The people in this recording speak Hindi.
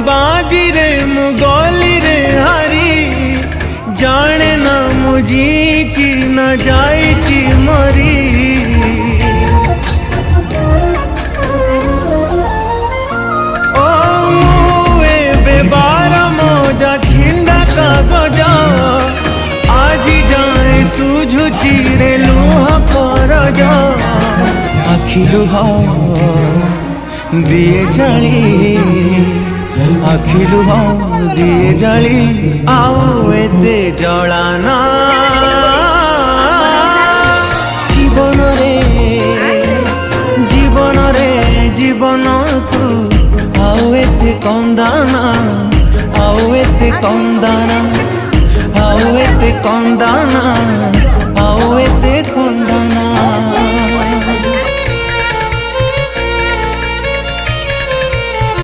बाजी रे मु गली रे हारी जाने ना मुझीची न जाइची मरी ओ मुए बेबार मजा छिंडा कागज आजी जाए सुझुची रे लुह करज आखि लुह दिए जाली आखि लुह दिए जाली आउ एते जलाना जीवन रे जीवन तू आउ एते कंदाना आउ एते कंदाना आउ एते कंदाना आउ एते